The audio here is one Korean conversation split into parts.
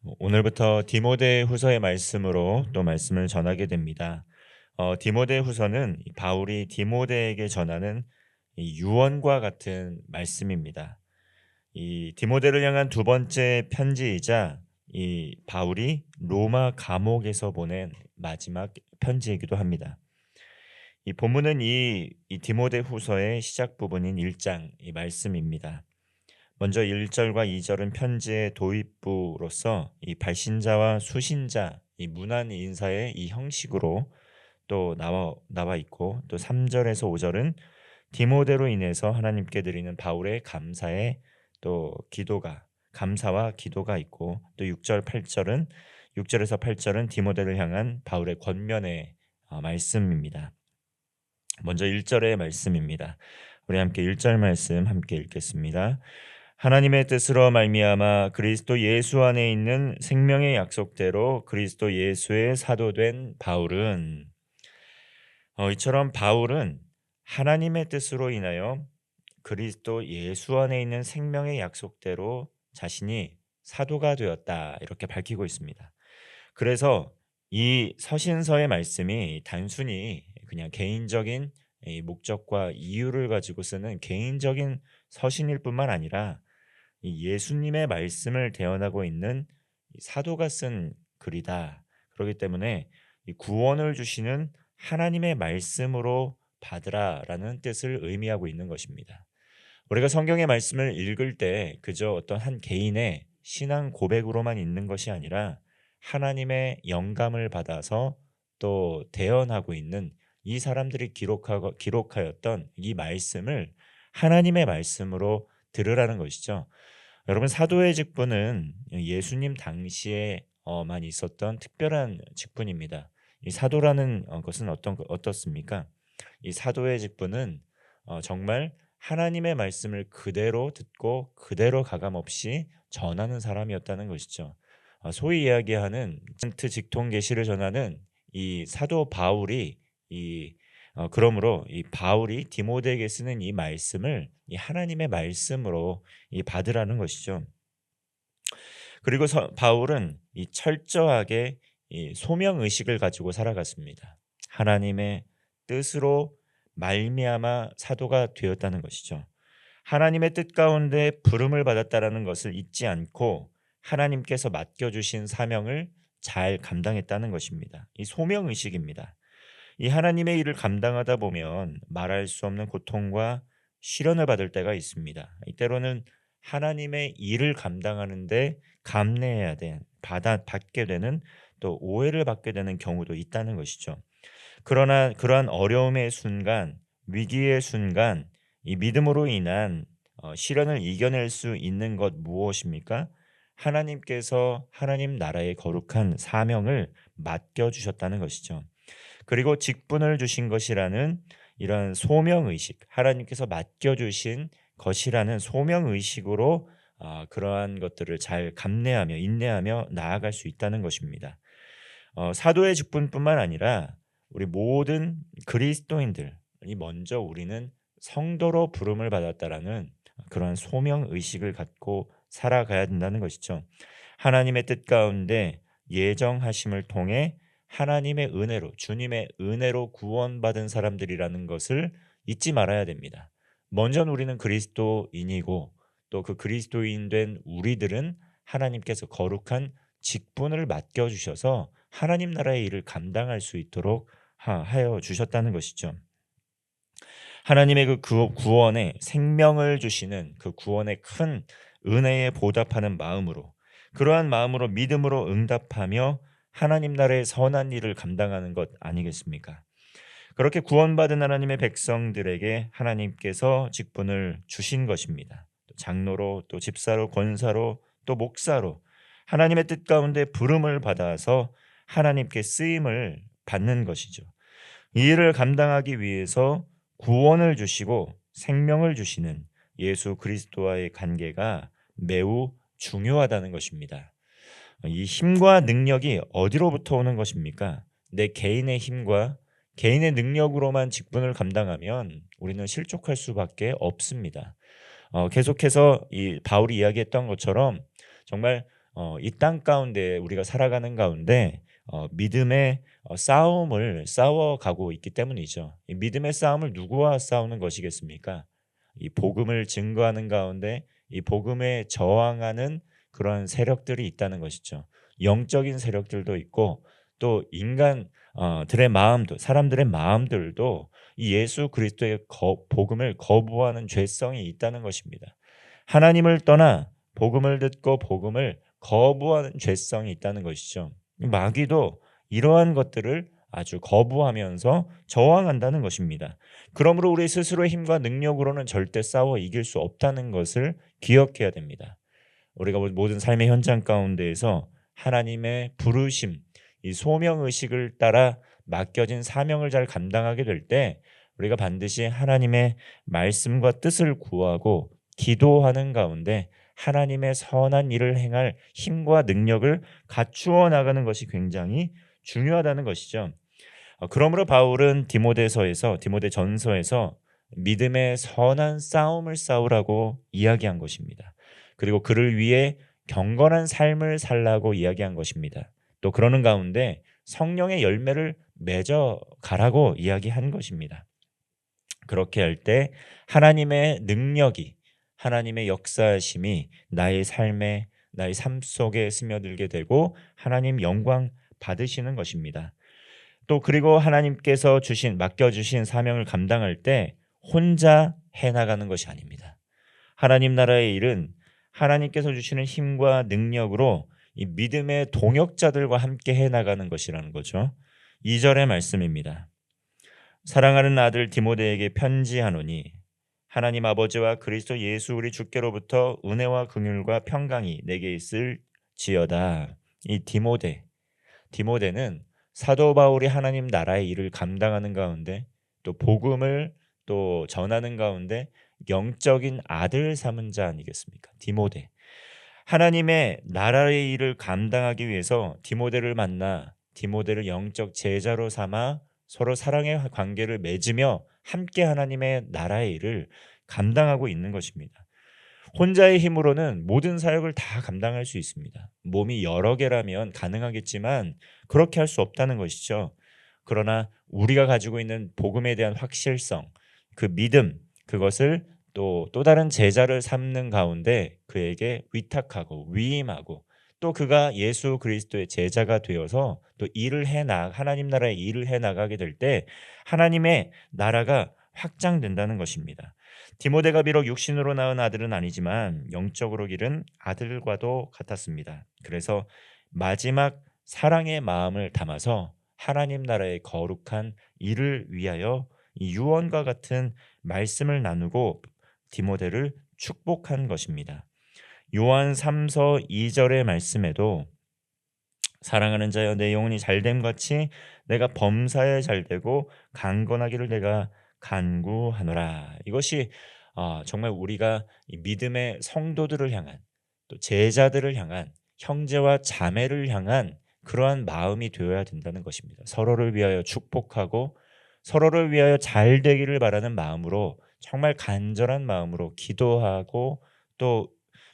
오늘부터 디모데후서의 말씀으로 또 말씀을 전하게 됩니다. 디모데후서는 바울이 디모데에게 전하는 이 유언과 같은 말씀입니다. 이 디모데를 향한 두 번째 편지이자 이 바울이 로마 감옥에서 보낸 마지막 편지이기도 합니다. 이 본문은 이 디모데후서의 시작 부분인 1장 이 말씀입니다. 먼저 1절과 2절은 편지의 도입부로서 이 발신자와 수신자 이 문안 인사의 이 형식으로 또 나와 있고, 또 3절에서 5절은 디모데로 인해서 하나님께 드리는 바울의 감사와 기도가 있고, 또 6절에서 8절은 디모데를 향한 바울의 권면의 말씀입니다. 먼저 1절의 말씀입니다. 우리 함께 1절 말씀 함께 읽겠습니다. 하나님의 뜻으로 말미암아 그리스도 예수 안에 있는 생명의 약속대로 그리스도 예수의 사도된 바울은, 이처럼 바울은 하나님의 뜻으로 인하여 그리스도 예수 안에 있는 생명의 약속대로 자신이 사도가 되었다, 이렇게 밝히고 있습니다. 그래서 이 서신서의 말씀이 단순히 그냥 개인적인 이 목적과 이유를 가지고 쓰는 개인적인 서신일 뿐만 아니라 이 예수님의 말씀을 대언하고 있는 이 사도가 쓴 글이다. 그렇기 때문에 이 구원을 주시는 하나님의 말씀으로 받으라라는 뜻을 의미하고 있는 것입니다. 우리가 성경의 말씀을 읽을 때 그저 어떤 한 개인의 신앙 고백으로만 있는 것이 아니라 하나님의 영감을 받아서 또 대언하고 있는 이 사람들이 기록하였던 이 말씀을 하나님의 말씀으로 들으라는 것이죠. 여러분, 사도의 직분은 예수님 당시에만 있었던 특별한 직분입니다. 이 사도라는 것은 어떻습니까? 이 사도의 직분은 정말 하나님의 말씀을 그대로 듣고 그대로 가감없이 전하는 사람이었다는 것이죠. 소위 이야기하는 트 직통 계시를 전하는 이 사도 바울이 그러므로 이 바울이 디모데에게 쓰는 이 말씀을 이 하나님의 말씀으로 이 받으라는 것이죠. 그리고 바울은 이 철저하게 이 소명 의식을 가지고 살아갔습니다. 하나님의 뜻으로 말미암아 사도가 되었다는 것이죠. 하나님의 뜻 가운데 부름을 받았다라는 것을 잊지 않고 하나님께서 맡겨주신 사명을 잘 감당했다는 것입니다. 이 소명 의식입니다. 이 하나님의 일을 감당하다 보면 말할 수 없는 고통과 시련을 받을 때가 있습니다. 때로는 하나님의 일을 감당하는데 감내해야 받게 되는, 또 오해를 받게 되는 경우도 있다는 것이죠. 그러나 그러한 어려움의 순간, 위기의 순간, 이 믿음으로 인한 시련을 이겨낼 수 있는 것 무엇입니까? 하나님께서 하나님 나라의 거룩한 사명을 맡겨주셨다는 것이죠. 그리고 직분을 주신 것이라는 이런 소명의식, 하나님께서 맡겨주신 것이라는 소명의식으로 그러한 것들을 잘 감내하며 인내하며 나아갈 수 있다는 것입니다. 사도의 직분뿐만 아니라 우리 모든 그리스도인들이 먼저 우리는 성도로 부름을 받았다라는 그러한 소명의식을 갖고 살아가야 된다는 것이죠. 하나님의 뜻 가운데 예정하심을 통해 하나님의 은혜로, 주님의 은혜로 구원받은 사람들이라는 것을 잊지 말아야 됩니다. 먼저 우리는 그리스도인이고, 또 그 그리스도인 된 우리들은 하나님께서 거룩한 직분을 맡겨주셔서 하나님 나라의 일을 감당할 수 있도록 하여 주셨다는 것이죠. 하나님의 그 구원에 생명을 주시는 그 구원의 큰 은혜에 보답하는 마음으로, 그러한 마음으로 믿음으로 응답하며 하나님 나라의 선한 일을 감당하는 것 아니겠습니까? 그렇게 구원받은 하나님의 백성들에게 하나님께서 직분을 주신 것입니다. 또 장로로, 또 집사로, 권사로, 또 목사로 하나님의 뜻 가운데 부름을 받아서 하나님께 쓰임을 받는 것이죠. 이 일을 감당하기 위해서 구원을 주시고 생명을 주시는 예수 그리스도와의 관계가 매우 중요하다는 것입니다. 이 힘과 능력이 어디로부터 오는 것입니까? 내 개인의 힘과 개인의 능력으로만 직분을 감당하면 우리는 실족할 수밖에 없습니다. 계속해서 이 바울이 이야기했던 것처럼 정말 이 땅 가운데 우리가 살아가는 가운데 믿음의 싸움을 싸워가고 있기 때문이죠. 이 믿음의 싸움을 누구와 싸우는 것이겠습니까? 이 복음을 증거하는 가운데 이 복음에 저항하는 그런 세력들이 있다는 것이죠. 영적인 세력들도 있고 또 인간 들의 마음도 사람들의 마음들도 이 예수 그리스도의 복음을 거부하는 죄성이 있다는 것입니다. 하나님을 떠나 복음을 듣고 복음을 거부하는 죄성이 있다는 것이죠. 마귀도 이러한 것들을 아주 거부하면서 저항한다는 것입니다. 그러므로 우리 스스로의 힘과 능력으로는 절대 싸워 이길 수 없다는 것을 기억해야 됩니다. 우리가 모든 삶의 현장 가운데에서 하나님의 부르심, 이 소명 의식을 따라 맡겨진 사명을 잘 감당하게 될 때 우리가 반드시 하나님의 말씀과 뜻을 구하고 기도하는 가운데 하나님의 선한 일을 행할 힘과 능력을 갖추어 나가는 것이 굉장히 중요하다는 것이죠. 그러므로 바울은 디모데전서에서 믿음의 선한 싸움을 싸우라고 이야기한 것입니다. 그리고 그를 위해 경건한 삶을 살라고 이야기한 것입니다. 또 그러는 가운데 성령의 열매를 맺어 가라고 이야기한 것입니다. 그렇게 할 때 하나님의 능력이 하나님의 역사심이 나의 삶 속에 스며들게 되고 하나님 영광 받으시는 것입니다. 또 그리고 하나님께서 맡겨주신 사명을 감당할 때 혼자 해나가는 것이 아닙니다. 하나님 나라의 일은 하나님께서 주시는 힘과 능력으로 이 믿음의 동역자들과 함께 해나가는 것이라는 거죠. 2절의 말씀입니다. 사랑하는 아들 디모데에게 편지하노니 하나님 아버지와 그리스도 예수 우리 주께로부터 은혜와 긍휼과 평강이 내게 있을지어다. 이 디모데는 사도 바울이 하나님 나라의 일을 감당하는 가운데 또 복음을 또 전하는 가운데 영적인 아들 삼은 자 아니겠습니까? 디모데. 하나님의 나라의 일을 감당하기 위해서 디모데를 만나 디모데를 영적 제자로 삼아 서로 사랑의 관계를 맺으며 함께 하나님의 나라의 일을 감당하고 있는 것입니다. 혼자의 힘으로는 모든 사역을 다 감당할 수 있습니다. 몸이 여러 개라면 가능하겠지만 그렇게 할 수 없다는 것이죠. 그러나 우리가 가지고 있는 복음에 대한 확실성, 그 믿음, 그것을 또 다른 제자를 삼는 가운데 그에게 위탁하고 위임하고 또 그가 예수 그리스도의 제자가 되어서 또 하나님 나라의 일을 해 나가게 될 때 하나님의 나라가 확장된다는 것입니다. 디모데가 비록 육신으로 낳은 아들은 아니지만 영적으로 기른 아들과도 같았습니다. 그래서 마지막 사랑의 마음을 담아서 하나님 나라의 거룩한 일을 위하여 이 유언과 같은 말씀을 나누고 디모데를 축복한 것입니다. 요한 3서 2절의 말씀에도 사랑하는 자여 내 영혼이 잘됨 같이 내가 범사에 잘되고 강건하기를 내가 간구하노라. 이것이 정말 우리가 이 믿음의 성도들을 향한 또 제자들을 향한 형제와 자매를 향한 그러한 마음이 되어야 된다는 것입니다. 서로를 위하여 축복하고 서로를 위하여 잘 되기를 바라는 마음으로 정말 간절한 마음으로 기도하고 또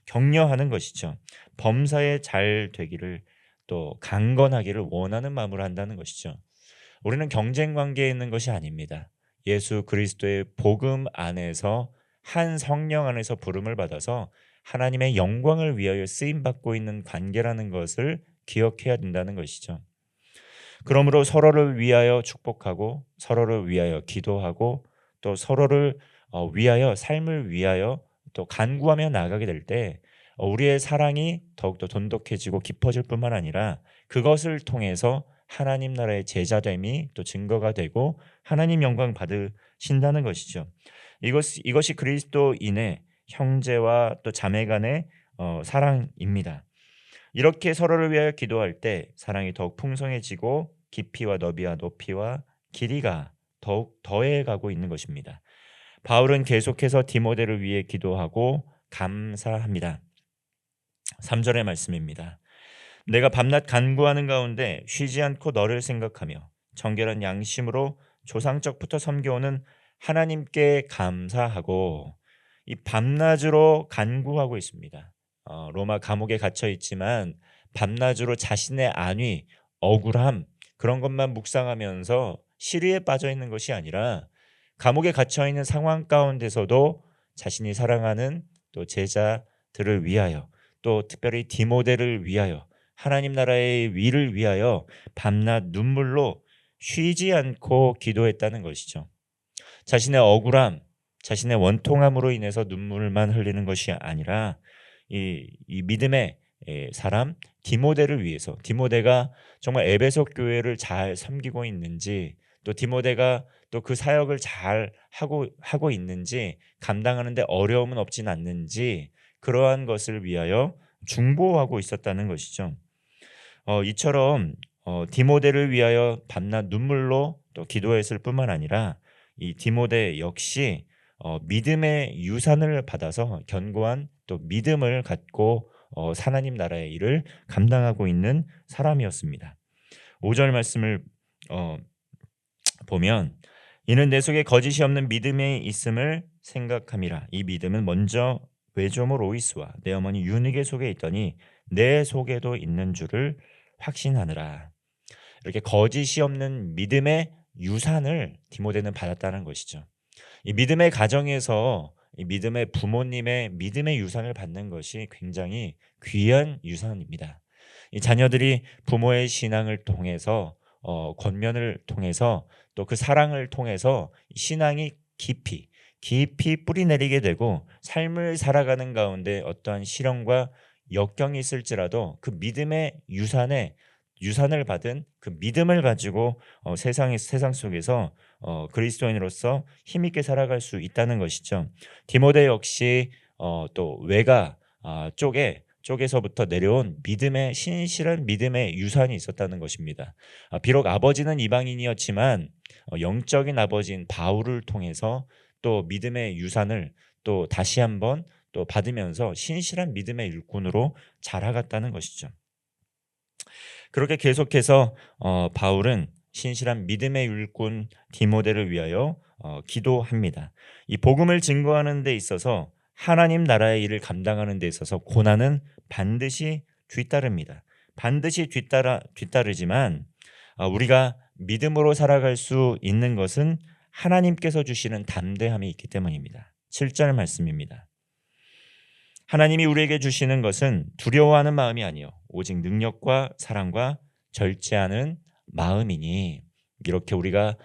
격려하는 것이죠. 범사에 잘 되기를 또 강건하기를 원하는 마음으로 한다는 것이죠. 우리는 경쟁 관계에 있는 것이 아닙니다. 예수 그리스도의 복음 안에서 한 성령 안에서 부름을 받아서 하나님의 영광을 위하여 쓰임 받고 있는 관계라는 것을 기억해야 된다는 것이죠. 그러므로 서로를 위하여 축복하고 서로를 위하여 기도하고 또 서로를 위하여 삶을 위하여 또 간구하며 나아가게 될 때 우리의 사랑이 더욱더 돈독해지고 깊어질 뿐만 아니라 그것을 통해서 하나님 나라의 제자됨이 또 증거가 되고 하나님 영광 받으신다는 것이죠. 이것이 그리스도인의 형제와 또 자매 간의 사랑입니다. 이렇게 서로를 위하여 기도할 때 사랑이 더욱 풍성해지고 깊이와 너비와 높이와 길이가 더욱 더해가고 있는 것입니다. 바울은 계속해서 디모데를 위해 기도하고 감사합니다. 3절의 말씀입니다. 내가 밤낮 간구하는 가운데 쉬지 않고 너를 생각하며 정결한 양심으로 조상적부터 섬겨오는 하나님께 감사하고 이 밤낮으로 간구하고 있습니다. 로마 감옥에 갇혀 있지만 밤낮으로 자신의 안위, 억울함 그런 것만 묵상하면서 시리에 빠져 있는 것이 아니라 감옥에 갇혀 있는 상황 가운데서도 자신이 사랑하는 또 제자들을 위하여 또 특별히 디모데를 위하여 하나님 나라의 위를 위하여 밤낮 눈물로 쉬지 않고 기도했다는 것이죠. 자신의 억울함, 자신의 원통함으로 인해서 눈물만 흘리는 것이 아니라 이 믿음의 사람 디모데를 위해서, 디모데가 정말 에베소 교회를 잘 섬기고 있는지, 또 디모데가 또 그 사역을 잘 하고 있는지, 감당하는데 어려움은 없진 않는지, 그러한 것을 위하여 중보하고 있었다는 것이죠. 이처럼 디모데를 위하여 밤낮 눈물로 또 기도했을 뿐만 아니라 이 디모데 역시 믿음의 유산을 받아서 견고한 또 믿음을 갖고 하나님 나라의 일을 감당하고 있는 사람이었습니다. 5절 말씀을 보면 이는 내 속에 거짓이 없는 믿음이 있음을 생각함이라. 이 믿음은 먼저 외조모 로이스와 내 어머니 유니게 속에 있더니 내 속에도 있는 줄을 확신하느라. 이렇게 거짓이 없는 믿음의 유산을 디모데는 받았다는 것이죠. 이 믿음의 가정에서 이 믿음의 부모님의 믿음의 유산을 받는 것이 굉장히 귀한 유산입니다. 이 자녀들이 부모의 신앙을 통해서 권면을 통해서 또 그 사랑을 통해서 신앙이 깊이 뿌리내리게 되고 삶을 살아가는 가운데 어떠한 시련과 역경이 있을지라도 그 믿음의 유산을 받은 그 믿음을 가지고 세상 속에서 그리스도인으로서 힘있게 살아갈 수 있다는 것이죠. 디모데 역시 또 외가 쪽에서부터 내려온 믿음의 신실한 믿음의 유산이 있었다는 것입니다. 비록 아버지는 이방인이었지만 영적인 아버지인 바울을 통해서 또 믿음의 유산을 또 다시 한번 또 받으면서 신실한 믿음의 일꾼으로 자라갔다는 것이죠. 그렇게 계속해서 바울은 신실한 믿음의 일꾼 디모데를 위하여 기도합니다. 이 복음을 증거하는 데 있어서 하나님 나라의 일을 감당하는 데 있어서 고난은 반드시 뒤따릅니다. 반드시 뒤따르지만 우리가 믿음으로 살아갈 수 있는 것은 하나님께서 주시는 담대함이 있기 때문입니다. 7절 말씀입니다. 하나님이 우리에게 주시는 것은 두려워하는 마음이 아니요 오직 능력과 사랑과 절제하는 마음이니. 이렇게 우리가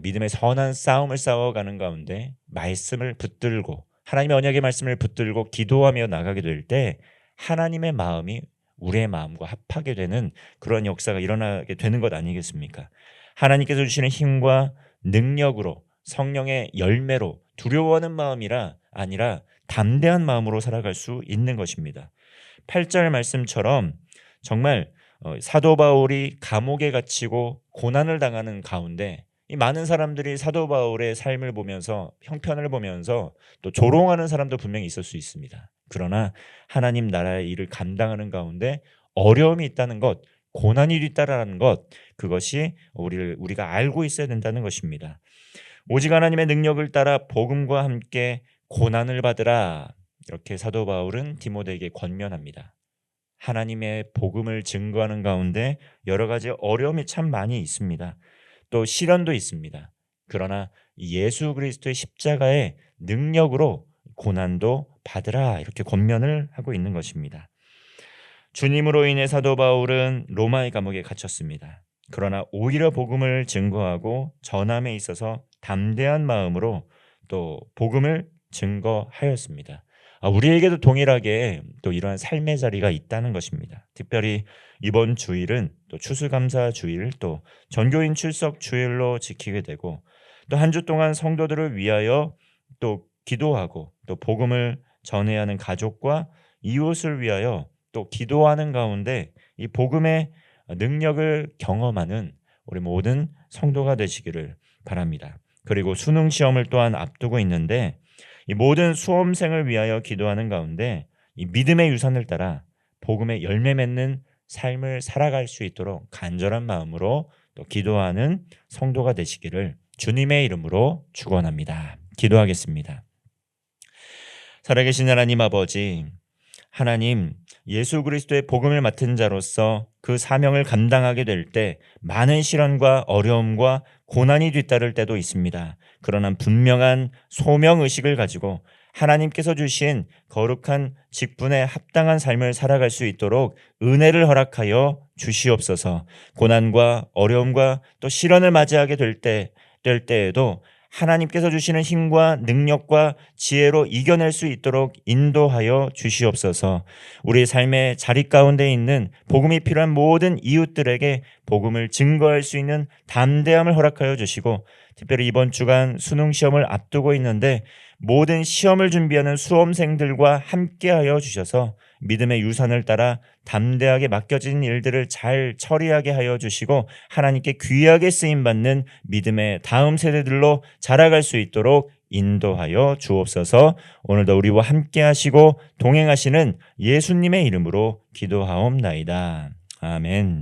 믿음의 선한 싸움을 싸워가는 가운데 말씀을 붙들고 하나님의 언약의 말씀을 붙들고 기도하며 나가게 될 때 하나님의 마음이 우리의 마음과 합하게 되는 그런 역사가 일어나게 되는 것 아니겠습니까? 하나님께서 주시는 힘과 능력으로 성령의 열매로 두려워하는 마음이라 아니라 담대한 마음으로 살아갈 수 있는 것입니다. 8절 말씀처럼 정말 사도 바울이 감옥에 갇히고 고난을 당하는 가운데 이 많은 사람들이 사도 바울의 삶을 보면서 형편을 보면서 또 조롱하는 사람도 분명히 있을 수 있습니다. 그러나 하나님 나라의 일을 감당하는 가운데 어려움이 있다는 것, 고난이 뒤따라는 것, 그것이 우리가 알고 있어야 된다는 것입니다. 오직 하나님의 능력을 따라 복음과 함께 고난을 받으라. 이렇게 사도 바울은 디모데에게 권면합니다. 하나님의 복음을 증거하는 가운데 여러 가지 어려움이 참 많이 있습니다. 또 시련도 있습니다. 그러나 예수 그리스도의 십자가의 능력으로 고난도 받으라. 이렇게 권면을 하고 있는 것입니다. 주님으로 인해 사도 바울은 로마의 감옥에 갇혔습니다. 그러나 오히려 복음을 증거하고 전함에 있어서 담대한 마음으로 또 복음을 증거하였습니다. 우리에게도 동일하게 또 이러한 삶의 자리가 있다는 것입니다. 특별히 이번 주일은 또 추수감사 주일, 또 전교인 출석 주일로 지키게 되고 또 한 주 동안 성도들을 위하여 또 기도하고 또 복음을 전해야 하는 가족과 이웃을 위하여 또 기도하는 가운데 이 복음의 능력을 경험하는 우리 모든 성도가 되시기를 바랍니다. 그리고 수능 시험을 또한 앞두고 있는데 이 모든 수험생을 위하여 기도하는 가운데 이 믿음의 유산을 따라 복음의 열매 맺는 삶을 살아갈 수 있도록 간절한 마음으로 또 기도하는 성도가 되시기를 주님의 이름으로 축원합니다. 기도하겠습니다. 살아계신 하나님 아버지, 하나님, 예수 그리스도의 복음을 맡은 자로서 그 사명을 감당하게 될 때 많은 시련과 어려움과 고난이 뒤따를 때도 있습니다. 그러나 분명한 소명 의식을 가지고 하나님께서 주신 거룩한 직분에 합당한 삶을 살아갈 수 있도록 은혜를 허락하여 주시옵소서. 고난과 어려움과 또 시련을 맞이하게 될 때에도 하나님께서 주시는 힘과 능력과 지혜로 이겨낼 수 있도록 인도하여 주시옵소서. 우리 삶의 자리 가운데 있는 복음이 필요한 모든 이웃들에게 복음을 증거할 수 있는 담대함을 허락하여 주시고, 특별히 이번 주간 수능 시험을 앞두고 있는데 모든 시험을 준비하는 수험생들과 함께하여 주셔서 믿음의 유산을 따라 담대하게 맡겨진 일들을 잘 처리하게 하여 주시고 하나님께 귀하게 쓰임받는 믿음의 다음 세대들로 자라갈 수 있도록 인도하여 주옵소서. 오늘도 우리와 함께 하시고 동행하시는 예수님의 이름으로 기도하옵나이다. 아멘.